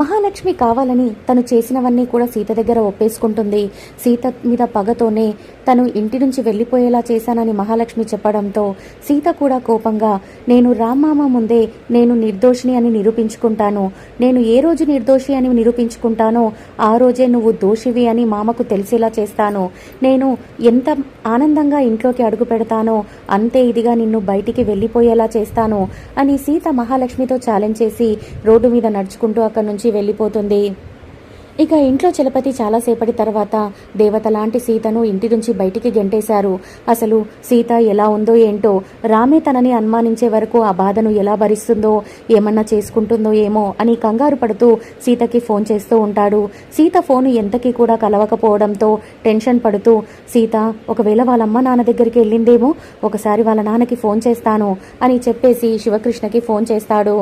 మహాలక్ష్మి కావాలని తను చేసినవన్నీ కూడా సీత దగ్గర ఒప్పేసుకుంటుంది. సీత మీద పగతోనే తను ఇంటి నుంచి వెళ్ళిపోయేలా చేశానని మహాలక్ష్మి చెప్పడంతో సీత కూడా కోపంగా, నేను రామ్మామ ముందే నేను నిర్దోషిని అని నిరూపించుకుంటాను, నేను ఏ రోజు నిర్దోషి అని నిరూపించుకుంటానో ఆ రోజే నువ్వు దోషివి అని మామకు తెలిసేలా చేస్తాను, నేను ఎంత ఆనందంగా ఇంట్లోకి అడుగు పెడతానో అంతే ఇదిగా నిన్ను బయటికి వెళ్ళిపోయేలా చేస్తాను అని సీత మహాలక్ష్మితో ఛాలెంజ్ చేసి రోడ్డు మీద నడుచుకుంటూ అక్కడి నుంచి వెళ్ళిపోతుంది. ఇక ఇంట్లో చలపతి చాలాసేపటి తర్వాత దేవత లాంటి సీతను ఇంటి నుంచి బయటికి గెంటేశారు. అసలు సీత ఎలా ఉందో ఏంటో, రామే తనని అనుమానించే వరకు ఆ బాధను ఎలా భరిస్తుందో, ఏమన్నా చేసుకుంటుందో ఏమో అని కంగారు పడుతూ సీతకి ఫోన్ చేస్తూ ఉంటాడు. సీత ఫోను ఎంతకీ కూడా కలవకపోవడంతో టెన్షన్ పడుతూ, సీత ఒకవేళ వాళ్ళమ్మ నాన్న దగ్గరికి వెళ్ళిందేమో, ఒకసారి వాళ్ళ నాన్నకి ఫోన్ చేస్తాను అని చెప్పేసి శివకృష్ణకి ఫోన్ చేస్తాడు.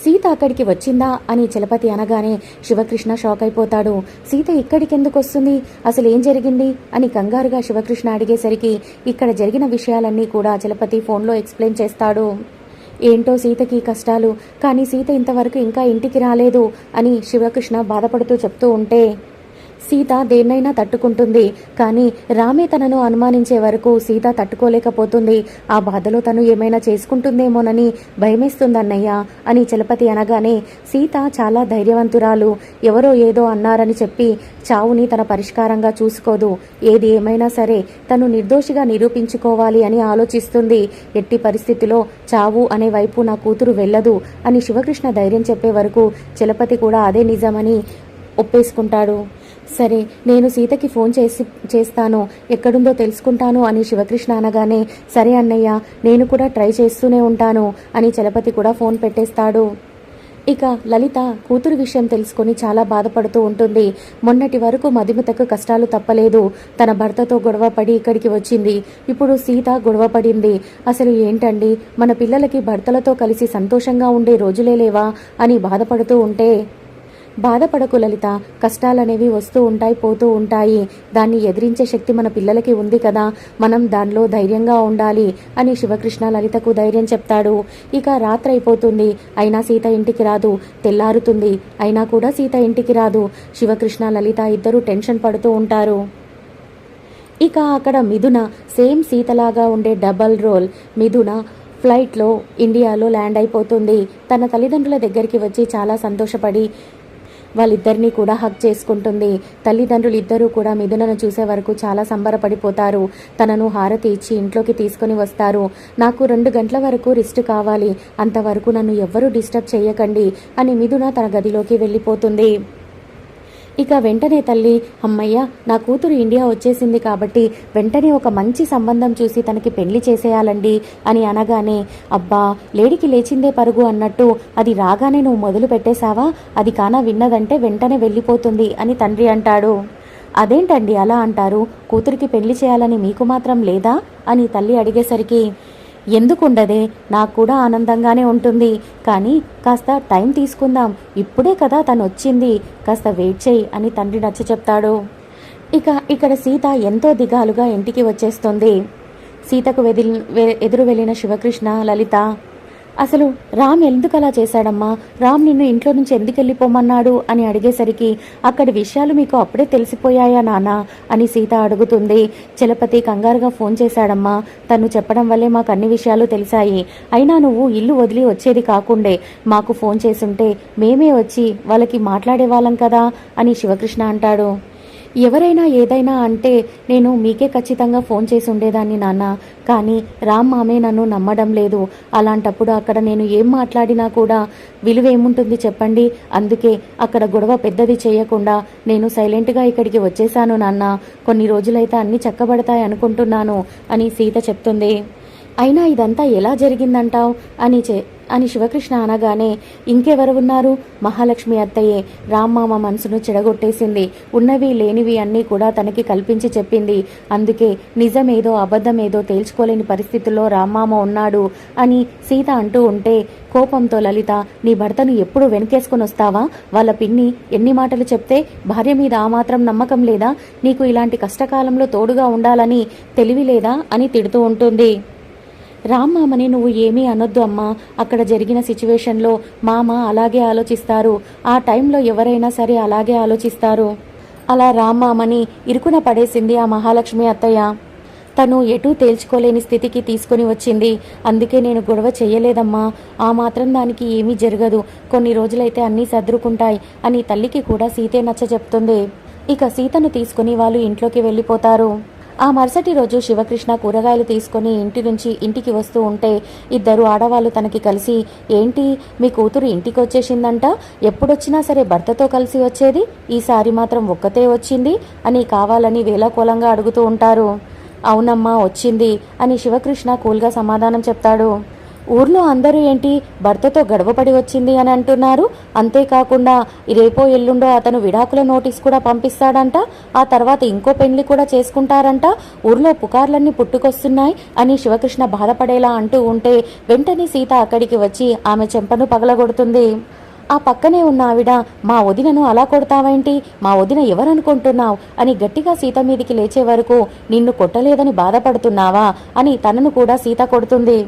సీత అక్కడికి వచ్చిందా అని చలపతి అనగానే శివకృష్ణ షాక్ అయిపోతాడు. సీత ఇక్కడికి ఎందుకు వస్తుంది, అసలు ఏం జరిగింది అని కంగారుగా శివకృష్ణ అడిగేసరికి ఇక్కడ జరిగిన విషయాలన్నీ కూడా చలపతి ఫోన్లో ఎక్స్ప్లెయిన్ చేస్తాడు. ఏంటో సీతకి కష్టాలు, కానీ సీత ఇంతవరకు ఇంకా ఇంటికి రాలేదు అని శివకృష్ణ బాధపడుతూ చెప్తూ ఉంటే, సీత దేన్నైనా తట్టుకుంటుంది, కానీ రామే తనను అనుమానించే వరకు సీత తట్టుకోలేకపోతుంది, ఆ బాధలో తను ఏమైనా చేసుకుంటుందేమోనని భయమేస్తుందన్నయ్య అని చలపతి అనగానే, సీత చాలా ధైర్యవంతురాలు, ఎవరో ఏదో అన్నారని చెప్పి చావుని తన పరిష్కారంగా చూసుకోదు, ఏది ఏమైనా సరే తను నిర్దోషిగా నిరూపించుకోవాలి అని ఆలోచిస్తుంది, ఎట్టి పరిస్థితిలో చావు అనే వైపు నా కూతురు వెళ్ళదు అని శివకృష్ణ ధైర్యం చెప్పే వరకు చలపతి కూడా అదే నిజమని ఒప్పేసుకుంటాడు. సరే నేను సీతకి ఫోన్ చేస్తాను, ఎక్కడుందో తెలుసుకుంటాను అని శివకృష్ణ అనగానే, సరే అన్నయ్య నేను కూడా ట్రై చేస్తూనే ఉంటాను అని చలపతి కూడా ఫోన్ పెట్టేస్తాడు. ఇక లలిత కూతురు విషయం తెలుసుకొని చాలా బాధపడుతూ ఉంటుంది. మొన్నటి వరకు మధుమితకు కష్టాలు తప్పలేదు, తన భర్తతో గొడవపడి ఇక్కడికి వచ్చింది, ఇప్పుడు సీత గొడవపడింది, అసలు ఏంటండి మన పిల్లలకి భర్తలతో కలిసి సంతోషంగా ఉండే రోజులే లేవా అని బాధపడుతూ ఉంటే, బాధపడకు లలిత, కష్టాలనేవి వస్తూ ఉంటాయి పోతూ ఉంటాయి, దాన్ని ఎదిరించే శక్తి మన పిల్లలకి ఉంది కదా, మనం దానిలో ధైర్యంగా ఉండాలి అని శివకృష్ణ లలితకు ధైర్యం చెప్తాడు. ఇక రాత్రి అయిపోతుంది, అయినా సీత ఇంటికి రాదు, తెల్లారుతుంది అయినా కూడా సీత ఇంటికి రాదు. శివకృష్ణ లలిత ఇద్దరూ టెన్షన్ పడుతూ ఉంటారు. ఇక అక్కడ మిథున సేమ్ సీతలాగా ఉండే డబల్ రోల్ మిథున ఫ్లైట్లో ఇండియాలో ల్యాండ్ అయిపోతుంది. తన తల్లిదండ్రుల దగ్గరికి వచ్చి చాలా సంతోషపడి వాళ్ళిద్దరినీ కూడా హగ్ చేసుకుంటుంది. తల్లిదండ్రులు ఇద్దరూ కూడా మిథునను చూసే వరకు చాలా సంబరపడిపోతారు. తనను హారతి ఇచ్చి ఇంట్లోకి తీసుకొని వస్తారు. నాకు 2 గంటల వరకు రెస్ట్ కావాలి, అంతవరకు నన్ను ఎవ్వరూ డిస్టర్బ్ చేయకండి అని మిథున తన గదిలోకి వెళ్ళిపోతుంది. ఇక వెంటనే తల్లి, అమ్మయ్య నా కూతురు ఇండియా వచ్చేసింది కాబట్టి వెంటనే ఒక మంచి సంబంధం చూసి తనకి పెళ్లి చేసేయాలండి అని అనగానే, అబ్బా లేడికి లేచిందే పరుగు అన్నట్టు అది రాగానే నువ్వు మొదలు పెట్టేశావా, అది కానా విన్నదంటే వెంటనే వెళ్ళిపోతుంది అని తండ్రి అంటాడు. అదేంటండి అలా అంటారు, కూతురికి పెళ్లి చేయాలని మీకు మాత్రం లేదా అని తల్లి అడిగేసరికి, ఎందుకుండదే, నాకు కూడా ఆనందంగానే ఉంటుంది, కానీ కాస్త టైం తీసుకుందాం, ఇప్పుడే కదా తను వచ్చింది, కాస్త వెయిట్ చేయి అని తండ్రి నచ్చ చెప్తాడు. ఇక ఇక్కడ సీత ఎంతో దిగాలుగా ఇంటికి వచ్చేస్తుంది. సీతకు ఎదురు వెళ్ళిన శివకృష్ణ లలిత, అసలు రామ్ ఎందుకు అలా చేశాడమ్మా, రామ్ నిన్ను ఇంట్లో నుంచి ఎందుకు వెళ్ళిపోమన్నాడు అని అడిగేసరికి, అక్కడి విషయాలు మీకు అప్పుడే తెలిసిపోయాయా నాన్న అని సీత అడుగుతుంది. చలపతి కంగారుగా ఫోన్ చేశాడమ్మా, తను చెప్పడం వల్లే మాకు అన్ని విషయాలు తెలిసాయి, అయినా నువ్వు ఇల్లు వదిలి వచ్చేది కాకుండే మాకు ఫోన్ చేసుంటే మేమే వచ్చి వాళ్ళకి మాట్లాడేవాళ్ళం కదా అని శివకృష్ణ అంటాడు. ఎవరైనా ఏదైనా అంటే నేను మీకే ఖచ్చితంగా ఫోన్ చేసి ఉండేదాన్ని నాన్న, కానీ రామ్ మామే నన్ను నమ్మడం లేదు, అలాంటప్పుడు అక్కడ నేను ఏం మాట్లాడినా కూడా విలువేముంటుంది చెప్పండి, అందుకే అక్కడ గొడవ పెద్దది చేయకుండా నేను సైలెంట్గా ఇక్కడికి వచ్చేసాను నాన్న, కొన్ని రోజులైతే అన్నీ చక్కబడతాయి అనుకుంటున్నాను అని సీత చెప్తుంది. అయినా ఇదంతా ఎలా జరిగిందంటావు అని శివకృష్ణ అనగానే, ఇంకెవరు ఉన్నారు, మహాలక్ష్మి అత్తయ్యే రామ్మామ మనసును చెడగొట్టేసింది, ఉన్నవి లేనివి అన్నీ కూడా తనకి కల్పించి చెప్పింది, అందుకే నిజమేదో అబద్ధమేదో తేల్చుకోలేని పరిస్థితుల్లో రామ్మామ ఉన్నాడు అని సీత అంటూ ఉంటే, కోపంతో లలిత, నీ భర్తను ఎప్పుడు వెనకేసుకొని వస్తావా, వాళ్ళ పిన్ని ఎన్ని మాటలు చెప్తే భార్య మీద ఆ మాత్రం నమ్మకం లేదా, నీకు ఇలాంటి కష్టకాలంలో తోడుగా ఉండాలని తెలివి లేదా అని తిడుతూ ఉంటుంది. రామ్మామని నువ్వు ఏమీ అనొద్దు అమ్మా, అక్కడ జరిగిన సిచ్యువేషన్లో మామ అలాగే ఆలోచిస్తారు, ఆ టైంలో ఎవరైనా సరే అలాగే ఆలోచిస్తారు. అలా రామ్మామని ఇరుకున పడేసింది ఆ మహాలక్ష్మి అత్తయ్య. తను ఎటూ తేల్చుకోలేని స్థితికి తీసుకుని వచ్చింది. అందుకే నేను గొడవ చెయ్యలేదమ్మా, ఆ మాత్రం దానికి ఏమీ జరగదు, కొన్ని రోజులైతే అన్నీ సర్దుకుంటాయి అని తల్లికి కూడా సీతే నచ్చ చెప్తుంది. ఇక సీతను తీసుకుని వాళ్ళు ఇంట్లోకి వెళ్ళిపోతారు. ఆ మరుసటి రోజు శివకృష్ణ కూరగాయలు తీసుకొని ఇంటి నుంచి ఇంటికి వస్తూ ఉంటే ఇద్దరు ఆడవాళ్ళు తనకి కలిసి, ఏంటి మీ కూతురు ఇంటికి వచ్చేసిందంట, ఎప్పుడొచ్చినా సరే భర్తతో కలిసి వచ్చేది, ఈసారి మాత్రం ఒక్కతే వచ్చింది అని కావాలని వేళాకోళంగా అడుగుతూ ఉంటారు. అవునమ్మా వచ్చింది అని శివకృష్ణ కూల్గా సమాధానం చెప్తాడు. ఊర్లో అందరూ ఏంటి భర్తతో గడవపడి వచ్చింది అని అంటున్నారు, అంతేకాకుండా రేపో ఎల్లుండో అతను విడాకుల నోటీస్ కూడా పంపిస్తాడంట, ఆ తర్వాత ఇంకో పెళ్లి కూడా చేసుకుంటారంట, ఊర్లో పుకార్లన్నీ పుట్టుకొస్తున్నాయి అని శివకృష్ణ బాధపడేలా అంటూ ఉంటే వెంటనే సీత అక్కడికి వచ్చి ఆమె చెంపను పగలగొడుతుంది. ఆ పక్కనే ఉన్న ఆవిడ, మా వదినను అలా కొడతావేంటి, మా వదిన ఎవరనుకుంటున్నావు అని గట్టిగా సీత మీదికి లేచే వరకు నిన్ను కొట్టలేదని బాధపడుతున్నావా అని తనను కూడా సీత కొడుతుంది.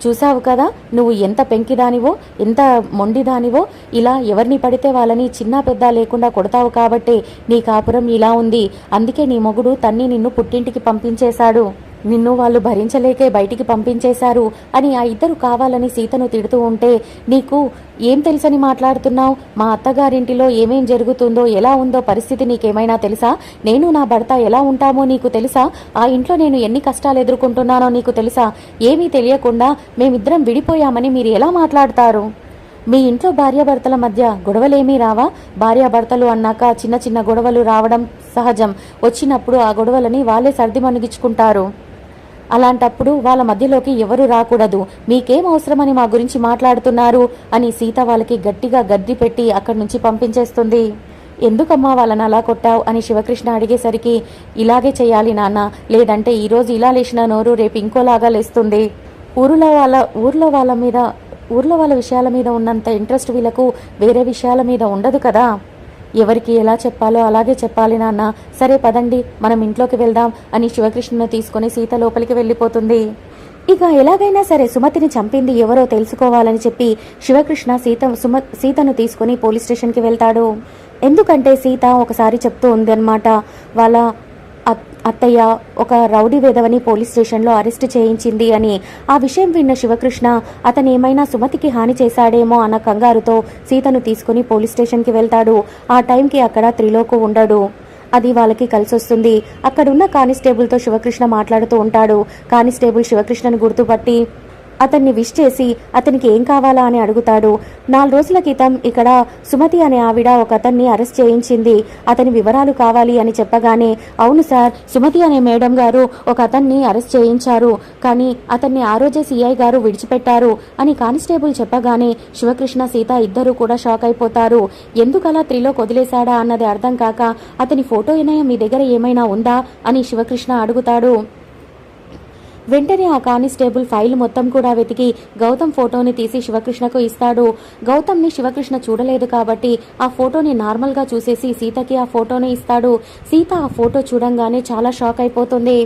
చూసావు కదా నువ్వు ఎంత పెంకిదానివో, ఎంత మొండిదానివో, ఇలా ఎవరిని పడితే వాళ్ళని చిన్న పెద్ద లేకుండా కొడతావు కాబట్టే నీ కాపురం ఇలా ఉంది, అందుకే నీ మొగుడు తన్ని నిన్ను పుట్టింటికి పంపించేశాడు, నిన్ను వాళ్ళు భరించలేకే బయటికి పంపించేశారు అని ఆ ఇద్దరు కావాలని సీతను తిడుతూ ఉంటే, నీకు ఏం తెలుసని మాట్లాడుతున్నావు, మా అత్తగారింటిలో ఏమేం జరుగుతుందో ఎలా ఉందో పరిస్థితి నీకేమైనా తెలుసా, నేను నా భర్త ఎలా ఉంటామో నీకు తెలుసా, ఆ ఇంట్లో నేను ఎన్ని కష్టాలు ఎదుర్కొంటున్నానో నీకు తెలుసా, ఏమీ తెలియకుండా మేమిద్దరం విడిపోయామని మీరు ఎలా మాట్లాడతారు, మీ ఇంట్లో భార్యాభర్తల మధ్య గొడవలేమీ రావా, భార్యాభర్తలు అన్నాక చిన్న చిన్న గొడవలు రావడం సహజం, వచ్చినప్పుడు ఆ గొడవలని వాళ్ళే సర్ది మణిగించుకుంటారు, అలాంటప్పుడు వాళ్ళ మధ్యలోకి ఎవరు రాకూడదు, మీకేం అవసరమని మా గురించి మాట్లాడుతున్నారు అని సీత వాళ్ళకి గట్టిగా గద్ది పెట్టి అక్కడి నుంచి పంపించేస్తుంది. ఎందుకమ్మా వాళ్ళని అలా కొట్టావు అని శివకృష్ణ అడిగేసరికి, ఇలాగే చేయాలి నాన్న, లేదంటే ఈరోజు ఇలా లేచిన నోరు రేపు ఇంకోలాగా లేస్తుంది, ఊర్లో వాళ్ళ విషయాల మీద ఉన్నంత ఇంట్రెస్ట్ వీళ్ళకు వేరే విషయాల మీద ఉండదు కదా, ఎవరికి ఎలా చెప్పాలో అలాగే చెప్పాలి నాన్న, సరే పదండి మనం ఇంట్లోకి వెళ్దాం అని శివకృష్ణను తీసుకుని సీత లోపలికి వెళ్ళిపోతుంది. ఇక ఎలాగైనా సరే సుమతిని చంపింది ఎవరో తెలుసుకోవాలని చెప్పి శివకృష్ణ సీతను తీసుకుని పోలీస్ స్టేషన్కి వెళ్తాడు. ఎందుకంటే సీత ఒకసారి చెప్తూ ఉంది అన్నమాట, వాళ్ళ అత్తయ్య ఒక రౌడీ వేదవని పోలీస్ స్టేషన్లో అరెస్ట్ చేయించింది అని. ఆ విషయం విన్న శివకృష్ణ అతను ఏమైనా సుమతికి హాని చేశాడేమో అన్న కంగారుతో సీతను తీసుకుని పోలీస్ స్టేషన్కి వెళ్తాడు. ఆ టైంకి అక్కడ త్రిలోకు ఉండడు, అది వాళ్ళకి కలిసొస్తుంది. అక్కడున్న కానిస్టేబుల్తో శివకృష్ణ మాట్లాడుతూ ఉంటాడు. కానిస్టేబుల్ శివకృష్ణను గుర్తుపట్టి అతన్ని విష్ చేసి అతనికి ఏం కావాలా అని అడుగుతాడు. 4 రోజుల క్రితం ఇక్కడ సుమతి అనే ఆవిడ ఒక అతన్ని అరెస్ట్ చేయించింది, అతని వివరాలు కావాలి అని చెప్పగానే, అవును సార్, సుమతి అనే మేడం గారు ఒక అతన్ని అరెస్ట్ చేయించారు, కానీ అతన్ని ఆ రోజే సిఐ గారు విడిచిపెట్టారు అని కానిస్టేబుల్ చెప్పగానే శివకృష్ణ సీత ఇద్దరూ కూడా షాక్ అయిపోతారు. ఎందుకలా త్రిలోక్ వదిలేశాడా అన్నది అర్థం కాక, అతని ఫోటో మీ దగ్గర ఏమైనా ఉందా అని శివకృష్ణ అడుగుతాడు. వెంటనే ఆ కానిస్టేబుల్ ఫైల్ మొత్తం కూడా వెతికి గౌతమ్ ఫోటోని తీసి శివకృష్ణకు ఇస్తాడు. గౌతమ్ని శివకృష్ణ చూడలేదు కాబట్టి ఆ ఫోటోని నార్మల్గా చూసేసి సీతకి ఆ ఫోటోని ఇస్తాడు. సీత ఆ ఫోటో చూడంగానే చాలా షాక్ అయిపోతుంది.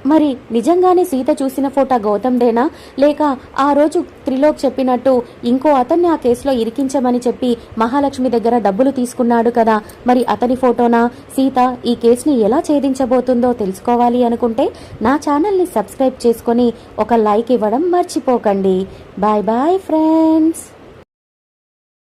మరి నిజంగానే సీత చూసిన ఫోటో గౌతమ్దేనా, లేక ఆ రోజు త్రిలోక్ చెప్పినట్టు ఇంకో అతన్ని ఆ కేసులో ఇరికించమని చెప్పి మహాలక్ష్మి దగ్గర డబ్బులు తీసుకున్నాడు కదా, మరి అతని ఫోటోనా? సీత ఈ కేసుని ఎలా ఛేదించబోతుందో తెలుసుకోవాలి అనుకుంటే నా ఛానల్ని సబ్స్క్రైబ్ చేసుకొని ఒక లైక్ ఇవ్వడం మర్చిపోకండి. Bye bye friends.